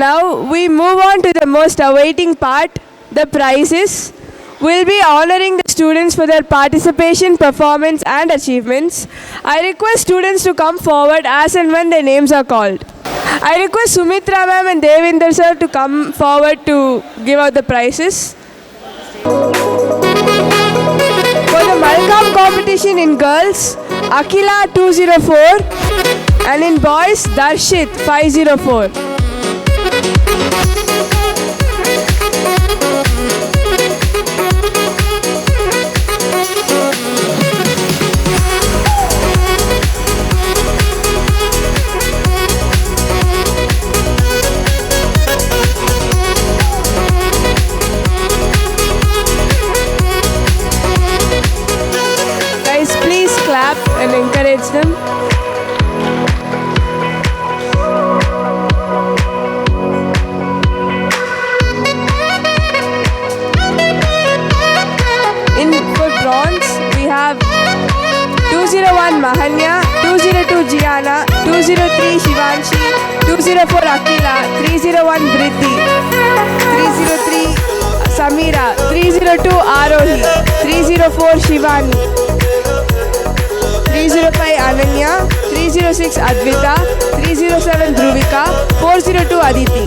Now we move on to the most awaiting part, the prizes. We'll be honoring the students for their participation, performance and achievements. I request students to come forward as and when their names are called. I request Sumitra ma'am and Devinder sir to come forward to give out the prizes. For the Malkam competition in girls, Akila 204 and in boys, Darshit 504. Guys, please clap and encourage them. For bronze, we have 201 Mahanya, 202 Gianna, 203 Shivanshi, 204 Akila, 301 Vritti, 303 Samira, 302 Arohi, 304 Shivani, 305 Ananya, 306 Advita, 307 Dhruvika, 402 Aditi.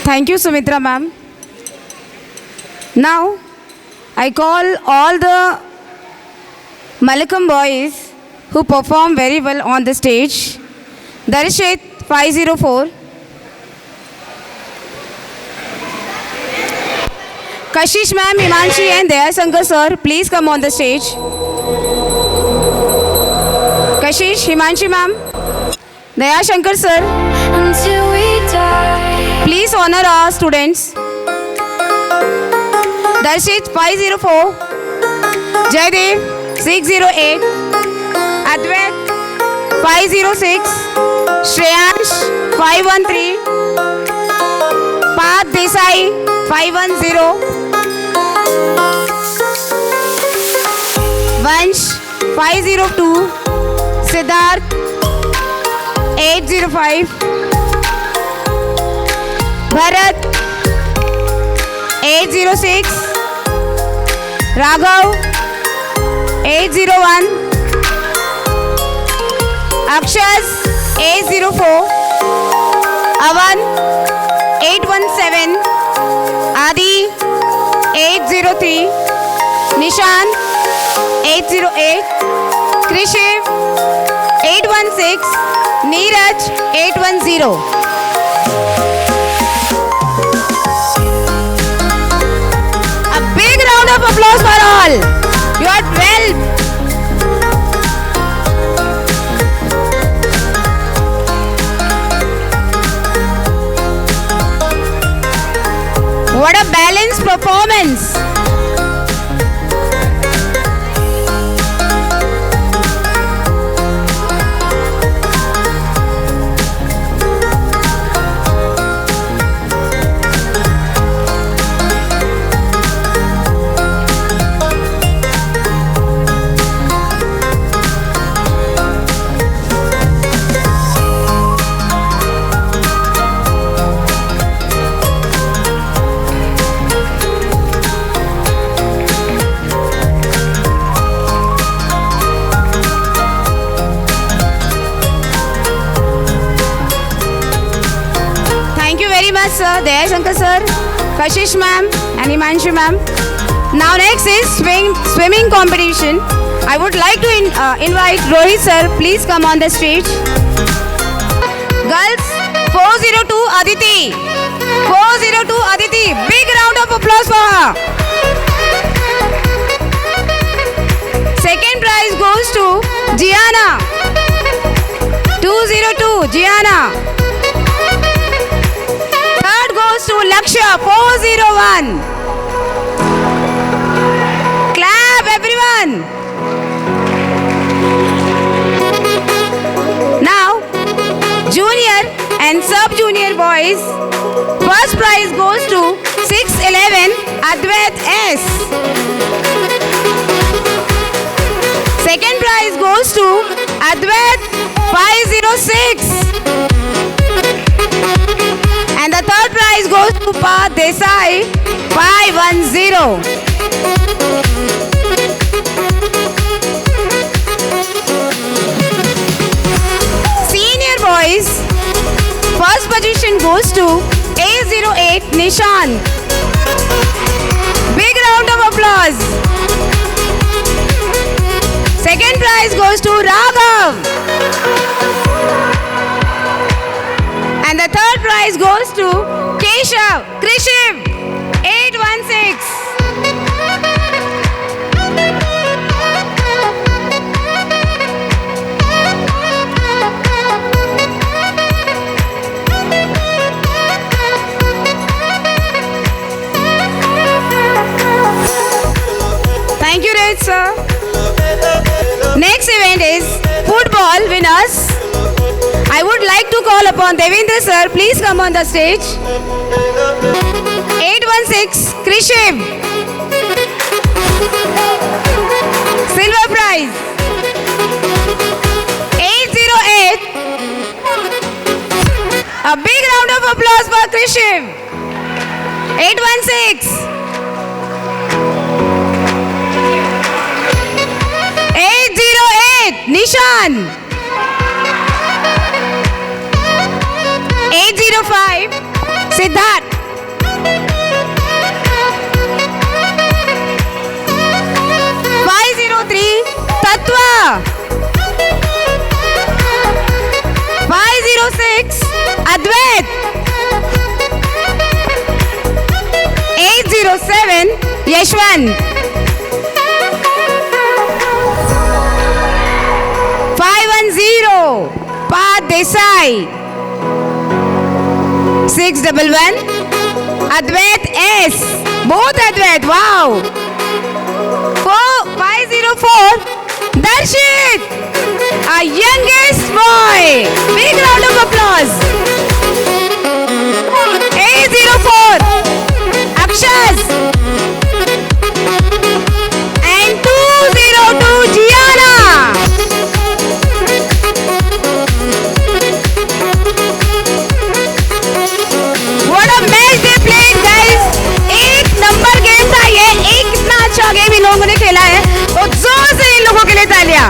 Thank you, Sumitra ma'am. Now, I call all the Malakam boys who perform very well on the stage. Darshit 504. Kashish ma'am, Himanshi and Dayasankar sir, please come on the stage. Kashish, Himanshi ma'am, Dayasankar sir. Until we die. Please honor our students. Darshit 504, Jaydev 608, Advait 506, Shreyansh 513, Path Desai 510, Vansh 502, Siddharth 805, Bharat 806, Raghav 801, Akshaz 804, Avan 817, Adi 803, Nishan 808, Krishiv 816, Neeraj 810. Round of applause for all. You are well. What a balanced performance. sir, Daya Shankar sir, Kashish ma'am, and Himanshu ma'am. Now next is swimming competition. I would like to invite Rohit sir. Please come on the stage. Girls, 402 Aditi. 402 Aditi. Big round of applause for her. Second prize goes to Gianna. 202 Gianna. Third goes to Lakshya. 401. Clap everyone. Now, junior and sub-junior boys. First prize goes to 611 Advait S. Second prize goes to Advait 506. And the third prize goes to Parth Desai 510. Senior boys, first position goes to A08 Nishan. Big round of applause. Second prize goes to Raghav. And the third prize goes to Keshav Krishiv 816. Thank you, Red sir. Next event is football winners. I would like to call upon Devendra sir. Please come on the stage. 816 Krishiv. Silver prize. 808. A big round of applause for Krishiv. 816. 808 Nishan. 805 Siddharth. 503 Tatwa. 506 Advait. 807 Yashwant. 510 Parth Desai. 611 Advait S. Both Advait. Wow. 504 Darshit. Our youngest boy. Big round of applause. 804 Akshas. And 202 Gianna. What a match they played, guys. एक number game था ये. एक कितना अच्छा game in लोगों ने खेला है. तो जोर से इन लोगों के लिए तालियां.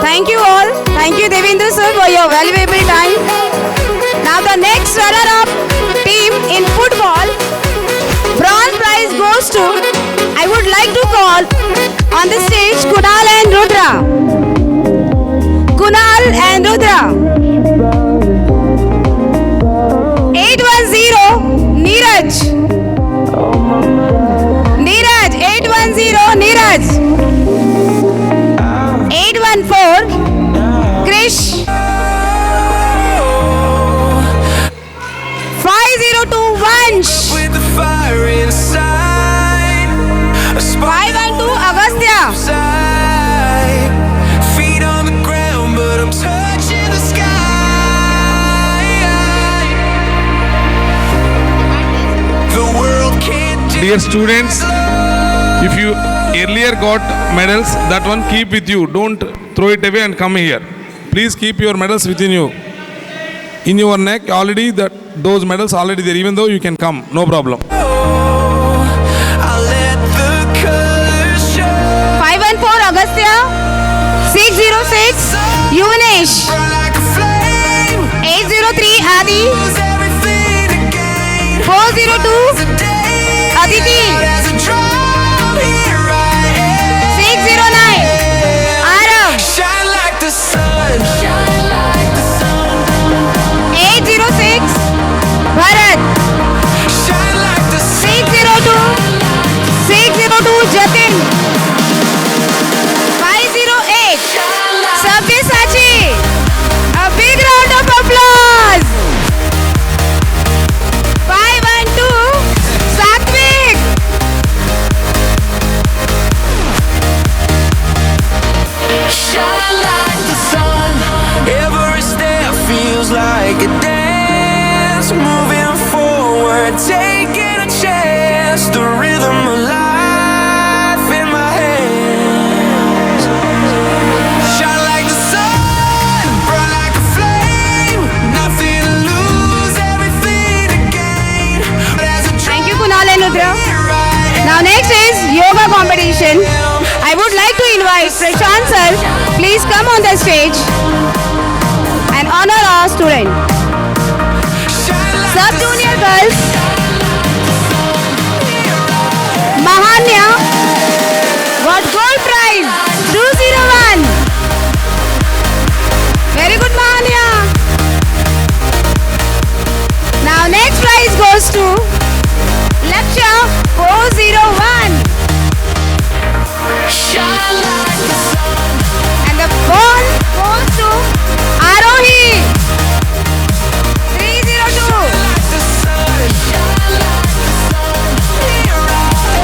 Thank you all. Thank you Devendra sir for your valuable time. Now the next runner-up team in football, bronze prize goes to, I would like to call on the stage Kunal and Rudra. Kunal and Rudra. 810 Neeraj. 504, Krish. 502, Vansh. With the fire inside, a spark 512, Agastya. inside. Feet on the ground, but I'm touching the sky. The world can't do Dear students, if you earlier got medals, that one keep with you. Don't throw it away and come here. Please keep your medals within you. In your neck, already those medals already there. Even though you can come, no problem. I'll let the colors show. 514, Agastya. 606, Yuvanesh. Burn like a flame, 803, Adi. lose everything again. 402, Today, Aditi. as a drum, here I am. 609, Arav. Shine like the sun. Shine like the sun. 806, Bharat. Shine like the sun. 602, Jatin. 508, Sabyasachi. A big round of applause. 512, Satvik. Shine like the sun. Every step feels like a dance. Moving forward, taking a chance. The rhythm of life in my hands. Shine like the sun, burn like a flame. Nothing to lose, everything to gain. But as a Thank you, Kunal and Rudra. here I Now next is yoga competition. I would like to invite Prashant sir. Please come on the stage and honor our student. shine like Sub junior girls. Mahanya got gold prize 201. Very good, Mahanya. Now next prize goes to Lakshya 401. shine like the sun. And the ball goes to Arohi 302. Like the sun, shine like the sun. Here I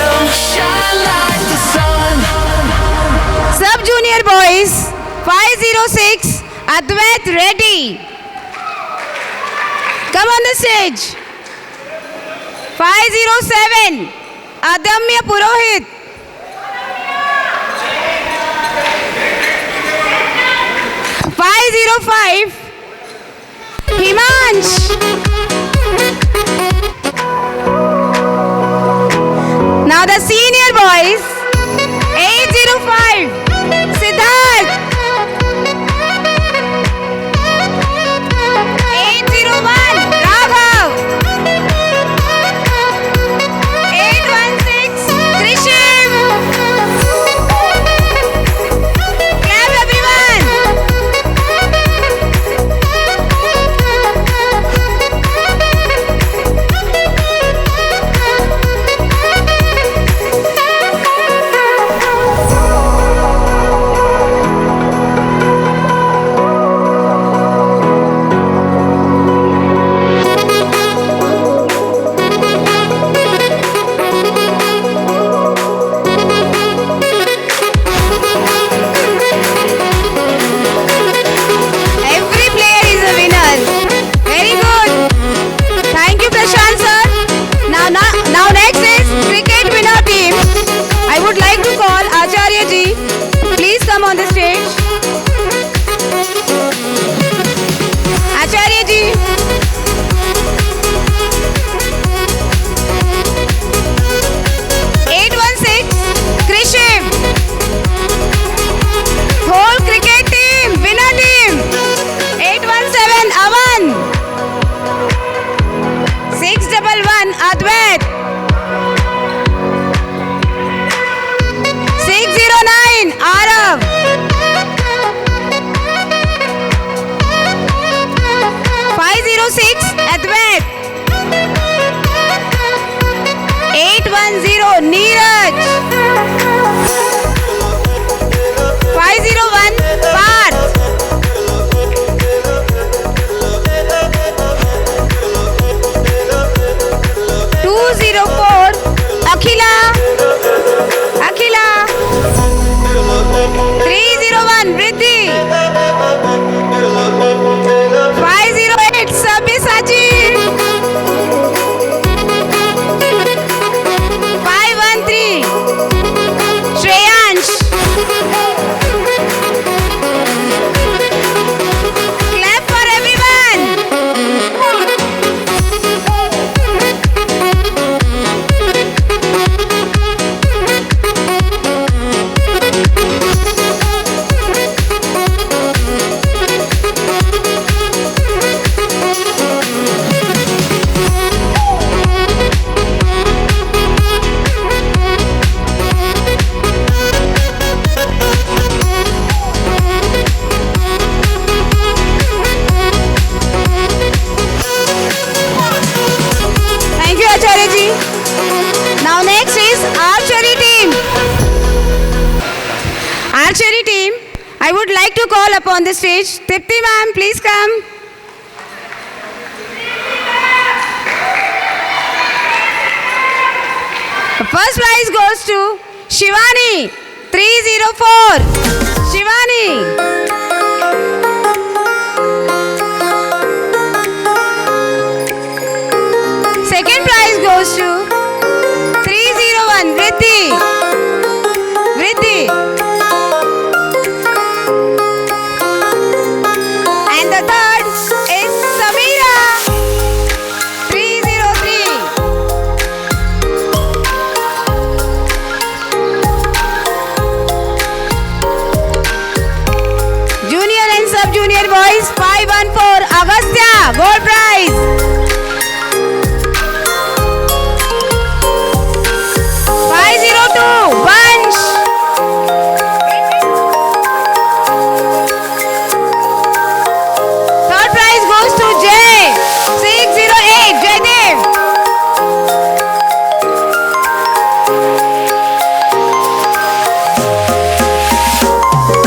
am. Shine like the sun. Sub junior boys 506 Advait Reddy. Come on the stage. 507 Adamya Purohit. 505 Himansh. Now the senior boys 805 Siddharth. 801 Raghav. 816 Krishiv. Clap everyone. 611 Advait. 609 Arav. 506 Advait. 810 Neeraj. 601 Riddhi. 508 Sabyasachi. 513 Shreyansh. Clap for everyone. Thank you, Acharya ji. Now next is archery team. Archery team, I would like to call upon the stage. Tipti ma'am, please come. The first prize goes to Shivani, 304. Shivani. Second prize goes to 301 Vriddhi. Vriddhi. And the third is Samira. 303. Junior and sub-junior boys 514 Agastya, gold prize. 502 Vansh. Third prize goes to Jay. 608 Jaydev.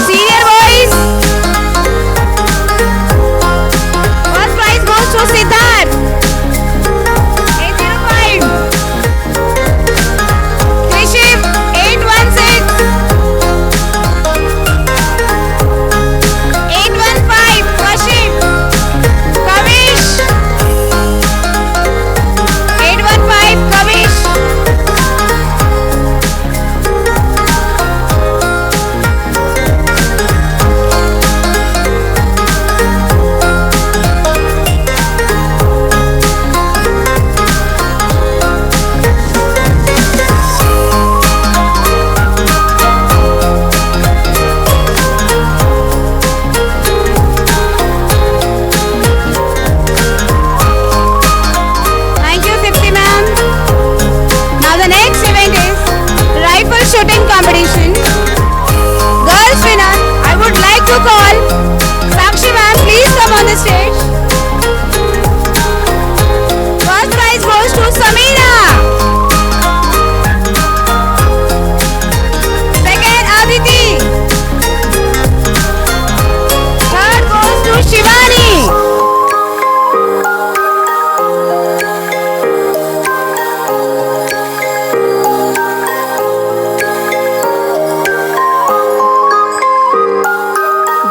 Senior boys. First prize goes to Siddharth. 805. Krishiv 816. 815 Kashif. Kavish 815 Kavish. Thank you, Tipti ma'am. Now the next event is rifle shooting competition. Girls winner, I would like to call Sakshi ma'am. Please come on the stage. First prize goes to Samira. Second, Aditi. Third goes to Shivani.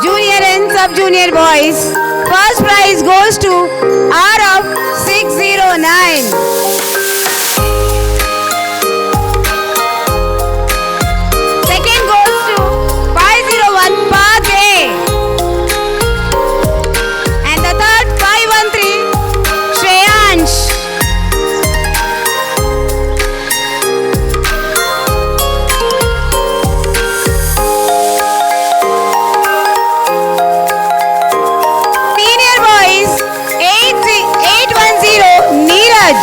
Junior and sub-junior boys. First prize goes to R of 609. Second goes to 501 Path A. And the third 513 Shreyansh. Senior boys 810 Neeraj.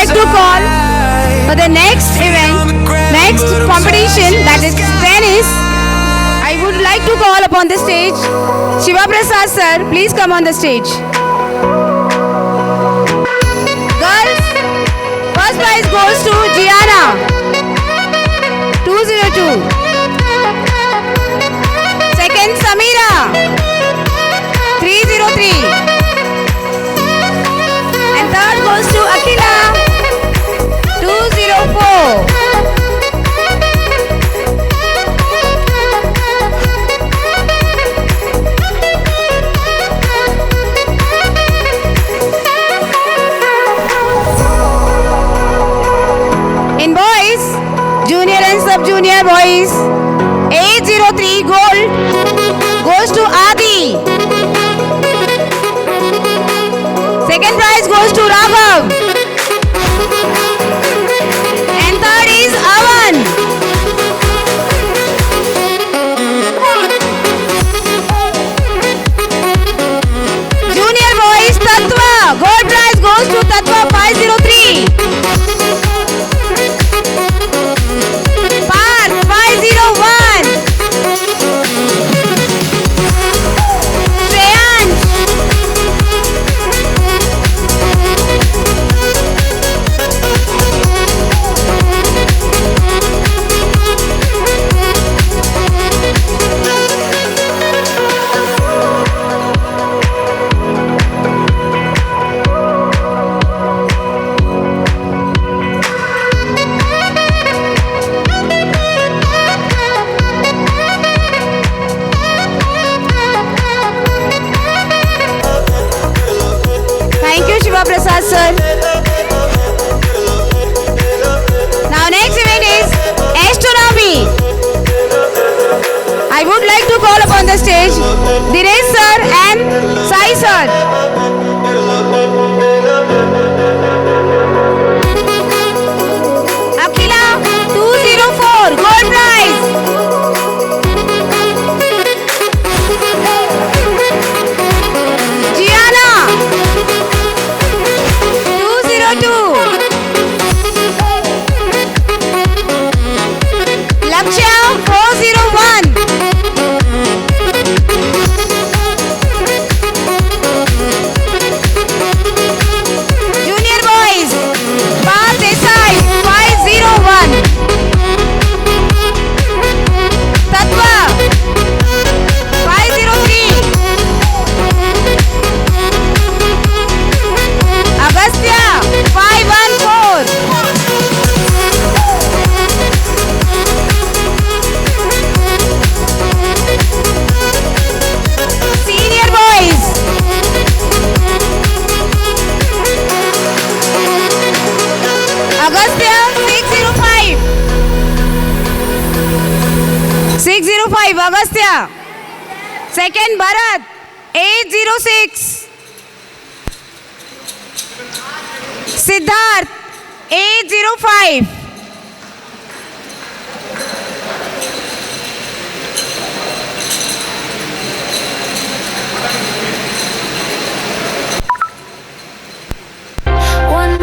like to call for the next event, next competition, that is tennis. I would like to call upon the stage Shiva Prasad sir. Please come on the stage. Girls, first prize goes to Gianna, 202. Second, Samira, 303. And third goes to Akila, 204. In boys, junior and sub-junior boys, 803 gold goes to Adi. Second prize goes to Raghav. And third is Avan. Junior boys, Tattva. Gold prize goes to Tattva 503. Parth 501. Shreyansh. Thank you, Shiva Prasad sir. Now next event is astronomy. I would like to call upon the stage Dinesh sir and Sai sir. Akila 204 gold prize. Gianna 202. Lakshya 401. Junior boys, Parth Desai 501. Tattva 503. Agastya 514. Senior boys, Agastya 605. 605 Agastya. Second Bharat 806. Siddharth 805. One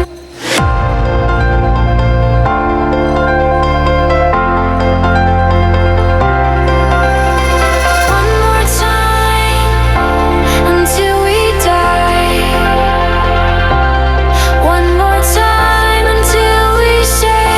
more time until we die. One more time until we say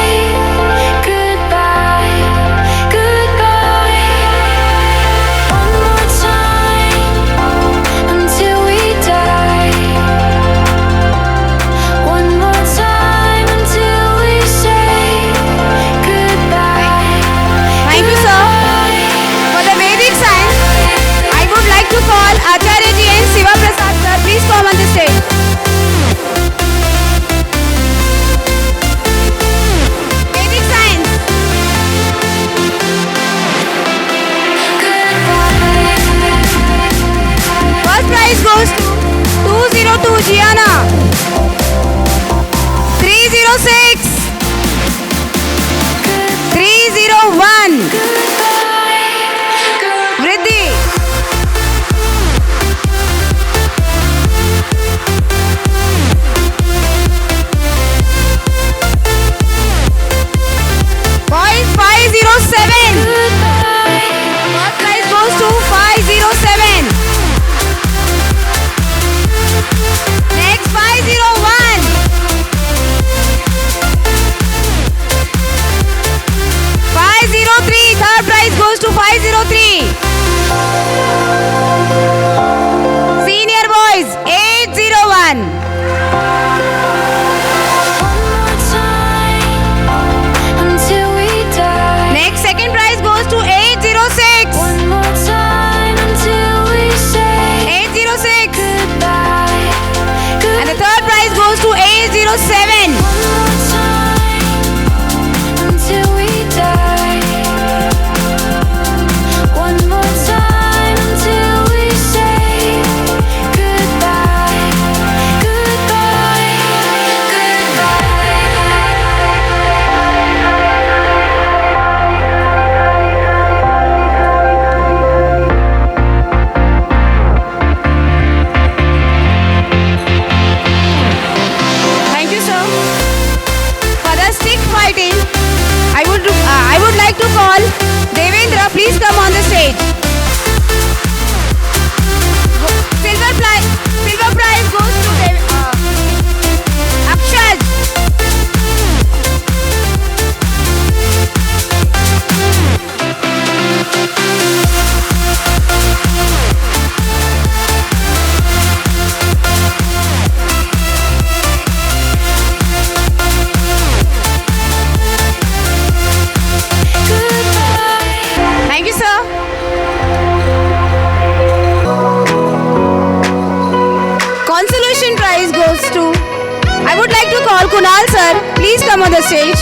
Please come on the stage.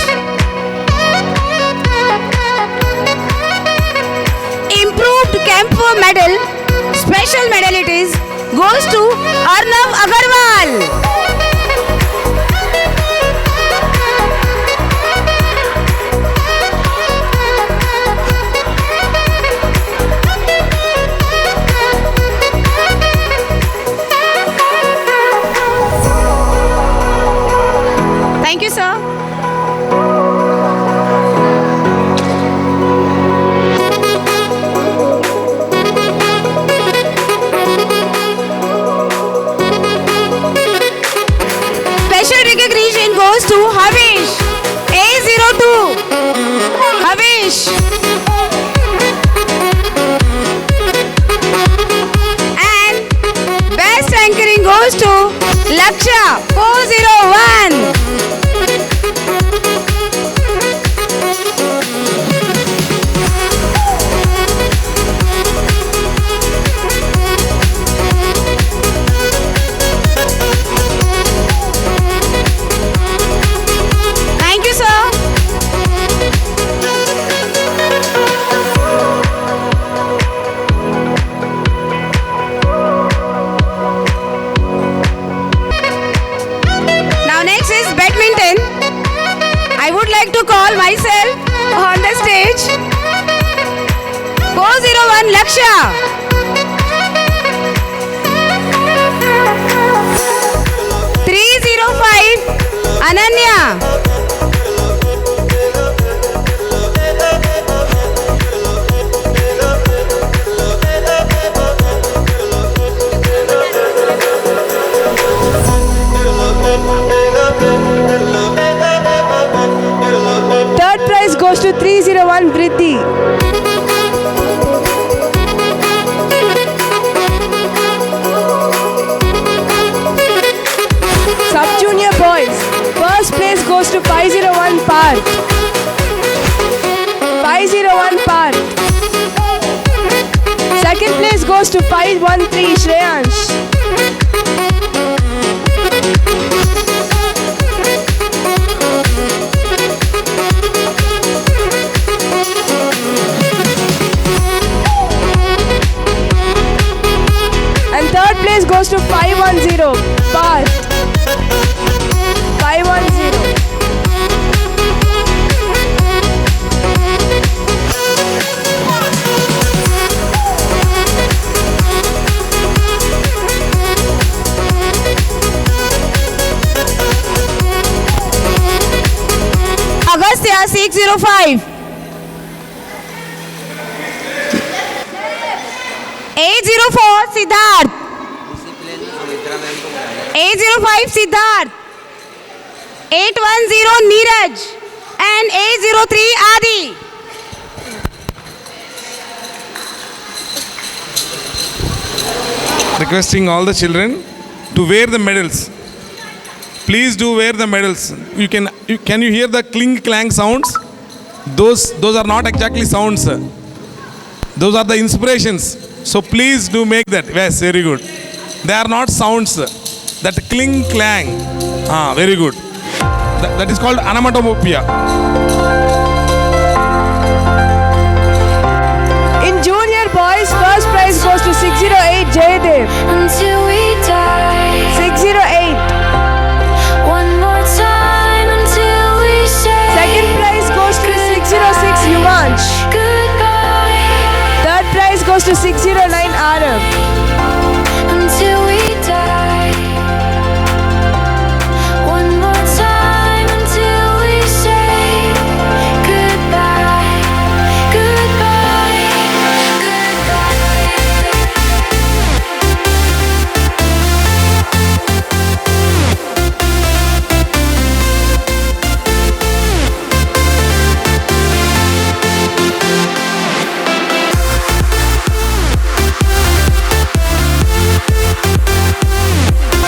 Improved Camphor medal, special medal it is, goes to Arnav Agarwal. Thank you, sir. Special recognition goes to Havish, A02. Havish. And best anchoring goes to Laksha, 401. Thank you, sir. Now next is badminton. I would like to call myself on the stage. 401 Laksha. Three zero five Ananya. Third prize goes to 301 Vriddhi. Sub-junior boys. First place goes to 501 Parth. 501 Parth. Second place goes to 513 Shreyansh. And third place goes to 510 Parth. 510. Agastya, 605. 804 Siddharth. 805 Siddharth. 810 Neeraj. And 803 Adi. Requesting all the children to wear the medals. Please do wear the medals. Can you hear the cling clang sounds? Those are not exactly sounds. Those are the inspirations. So please do make that. Yes, very good. They are not sounds. That cling clang. Very good. That is called onomatopoeia. In junior boys, first prize goes to 608 Jayadev. until we die. 608. One more time until we say Second prize goes to 606 Yuvansh. goodbye. Third prize goes to 609 Arav. Until we die. One more time until we say goodbye. Goodbye.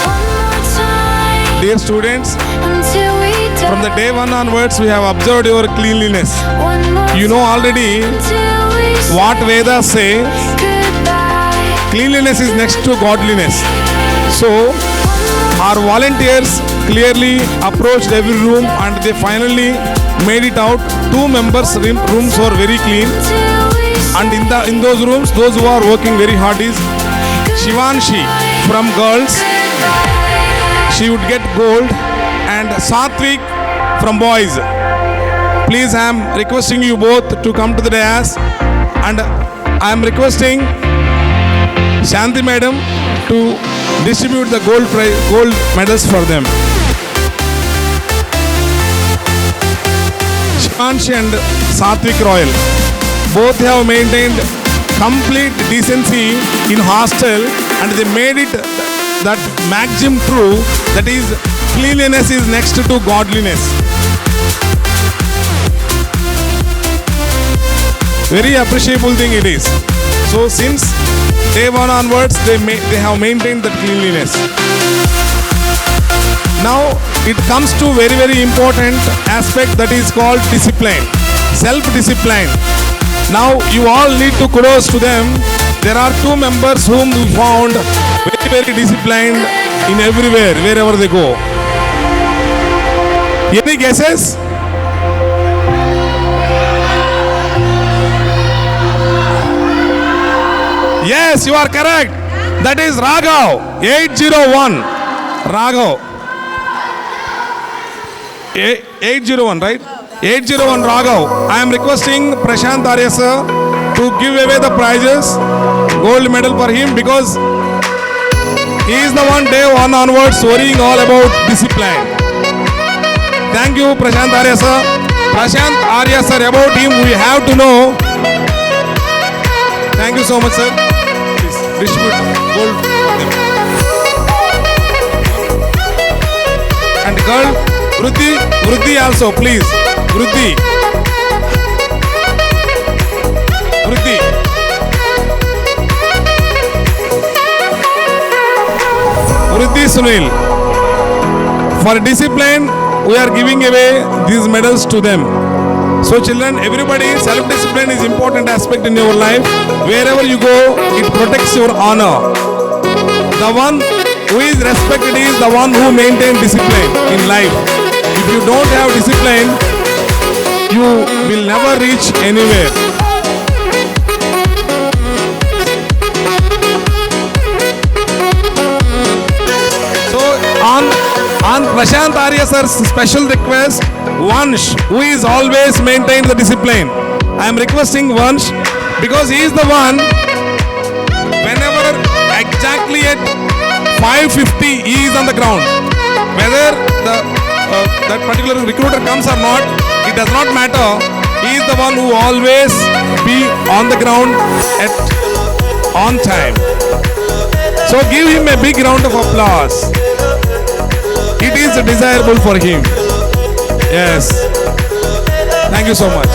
One more time Dear students, until we die. from the day one onwards, we have observed your cleanliness. One more You know already until we say what Vedas say. goodbye. Cleanliness is next to godliness. So, Our volunteers clearly approached every room and they finally made it out. 2 members' rooms were very clean. And in those rooms, those who are working very hard is Shivanshi from girls. She would get gold. And Satvik from boys. Please, I am requesting you both to come to the dais. And I am requesting Shanti Madam to distribute the gold medals for them. Shivanshi and Satvik Royal both have maintained complete decency in hostel and they made it that maxim true, that is cleanliness is next to godliness. Very appreciable thing it is. So since day one onwards, they have maintained that cleanliness. Now it comes to very important aspect, that is called discipline, self-discipline. Now you all need to kudos to them. There are 2 members whom we found very disciplined in everywhere, wherever they go. Any guesses? Yes, you are correct. That is Raghav, 801. Raghav. 801, right? 801 Raghav. I am requesting Prashant Arya sir to give away the prizes, gold medal for him, because he is the one day 1 onwards worrying all about discipline. Thank you, Prashant Arya sir. Prashant Arya sir, about him we have to know. Thank you so much, sir. Please distribute gold for them. And girl, Vruddhi also, please. Vruddhi. Vruddhi Sunil. For discipline, we are giving away these medals to them. So children, everybody, self-discipline is important aspect in your life. Wherever you go, it protects your honor. The one who is respected is the one who maintains discipline in life. If you don't have discipline, you will never reach anywhere. So on Prashant Arya sir's special request, Vansh, who is always maintained the discipline. I am requesting Vansh because he is the one, whenever exactly at 5:50 he is on the ground. Whether that particular recruiter comes or not, it does not matter. He is the one who always be on the ground on time. So give him a big round of applause. It is desirable for him. Yes. Thank you so much.